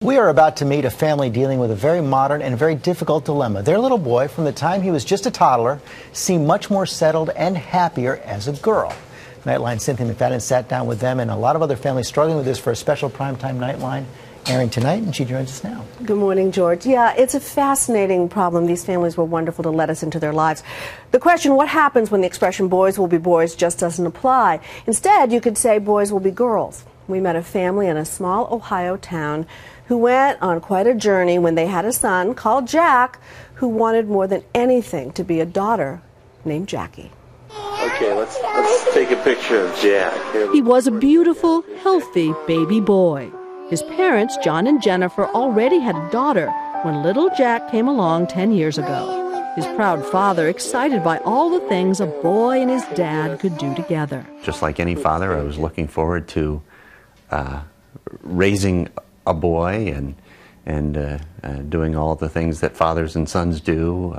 We are about to meet a family dealing with a very modern and very difficult dilemma. Their little boy, from the time he was just a toddler, seemed much more settled and happier as a girl. Nightline's Cynthia McFadden sat down with them and a lot of other families struggling with this for a special primetime Nightline airing tonight, and she joins us now. Good morning, George. Yeah, it's a fascinating problem. These families were wonderful to let us into their lives. The question, what happens when the expression boys will be boys, just doesn't apply. Instead, you could say boys will be girls. We met a family in a small Ohio town who went on quite a journey when they had a son called Jack, who wanted more than anything to be a daughter named Jackie. Okay, let's take a picture of Jack. He was a beautiful, healthy baby boy. His parents, John and Jennifer, already had a daughter when little Jack came along 10 years ago. His proud father excited by all the things a boy and his dad could do together. Just like any father, I was looking forward to raising a boy and doing all the things that fathers and sons do,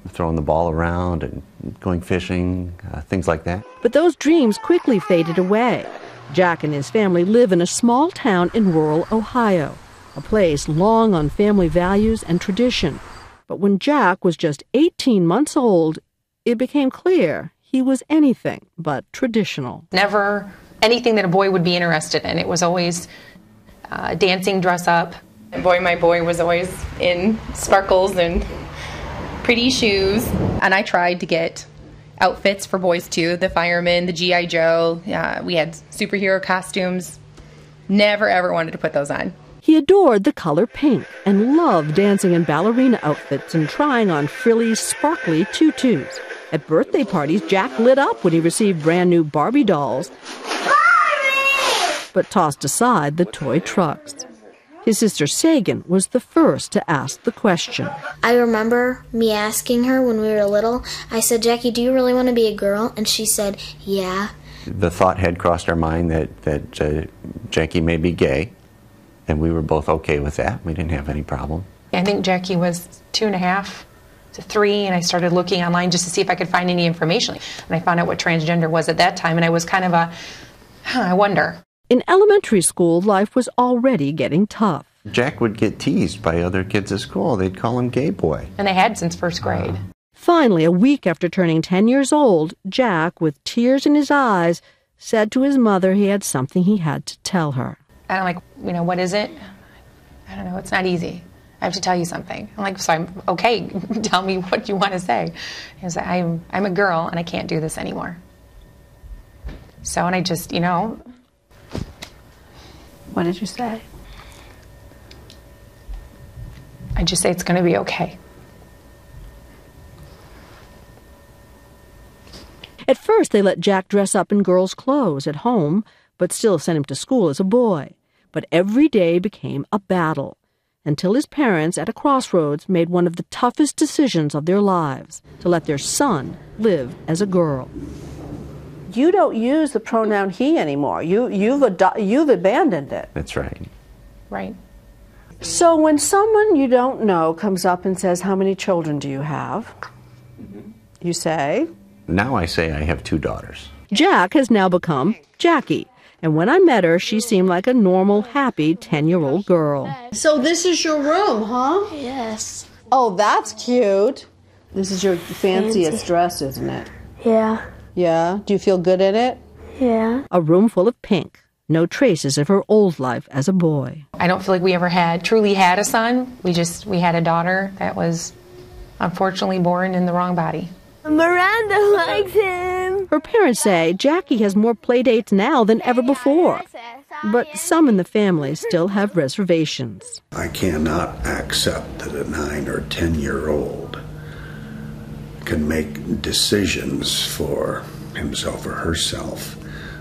throwing the ball around and going fishing, things like that. But those dreams quickly faded away. Jack and his family live in a small town in rural Ohio, a place long on family values and tradition. But when Jack was just 18 months old, it became clear he was anything but traditional. Never anything that a boy would be interested in. It was always dancing, dress up. My boy was always in sparkles and pretty shoes. And I tried to get outfits for boys too, the firemen, the G.I. Joe. We had superhero costumes. Never ever wanted to put those on. He adored the color pink and loved dancing in ballerina outfits and trying on frilly, sparkly tutus. At birthday parties, Jack lit up when he received brand new Barbie dolls, but tossed aside the toy trucks. His sister Sagan was the first to ask the question. I remember me asking her when we were little, I said, Jackie, do you really want to be a girl? And she said, yeah. The thought had crossed our mind that Jackie may be gay, and we were both okay with that. We didn't have any problem. I think Jackie was 2.5 to 3, and I started looking online just to see if I could find any information. And I found out what transgender was at that time, and I was kind of I wonder. In elementary school, life was already getting tough. Jack would get teased by other kids at school. They'd call him gay boy. And they had since first grade. Finally, a week after turning 10 years old, Jack, with tears in his eyes, said to his mother he had something he had to tell her. And I'm like, what is it? I don't know, it's not easy. I have to tell you something. I'm like, so I'm okay, tell me what you want to say. He was like, I'm a girl and I can't do this anymore. So, and I just, What did you say? I just say it's going to be okay. At first, they let Jack dress up in girls' clothes at home, but still sent him to school as a boy. But every day became a battle, until his parents, at a crossroads, made one of the toughest decisions of their lives, to let their son live as a girl. You don't use the pronoun he anymore. You've abandoned it. That's right. Right. So when someone you don't know comes up and says, how many children do you have? You say? Now I say I have 2 daughters. Jack has now become Jackie, and when I met her, she seemed like a normal, happy 10-year-old girl. So this is your room, huh? Yes. Oh, that's cute. This is your fanciest dress, isn't it? Yeah. Yeah? Do you feel good in it? Yeah. A room full of pink, no traces of her old life as a boy. I don't feel like we ever truly had a son. We had a daughter that was unfortunately born in the wrong body. Miranda likes him. Her parents say Jackie has more playdates now than ever before. But some in the family still have reservations. I cannot accept that a 9 or 10-year-old can make decisions for himself or herself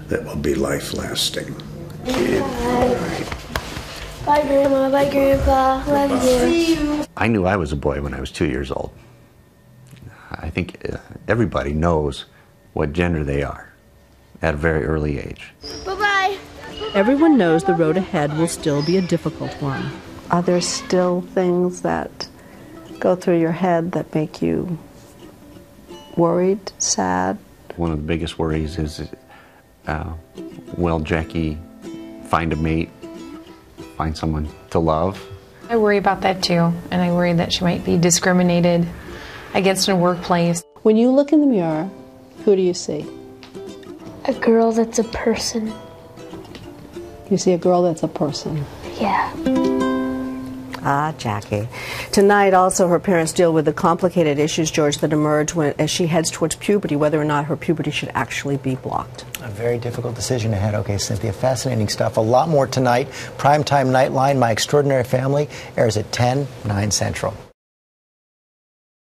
that will be life-lasting. Bye, Grandma. Bye, Grandpa. Love you. See you. I knew I was a boy when I was 2 years old. I think everybody knows what gender they are at a very early age. Bye-bye. Everyone knows the road ahead will still be a difficult one. Are there still things that go through your head that make you worried, sad? One of the biggest worries is, will Jackie find a mate, find someone to love. I worry about that too, and I worry that she might be discriminated against in a workplace. When you look in the mirror, who do you see? A girl that's a person. You see a girl that's a person. Yeah. Ah, Jackie. Tonight, also, her parents deal with the complicated issues, George, that emerge as she heads towards puberty, whether or not her puberty should actually be blocked. A very difficult decision ahead. Okay, Cynthia, fascinating stuff. A lot more tonight. Primetime Nightline, My Extraordinary Family, airs at 10, 9 Central.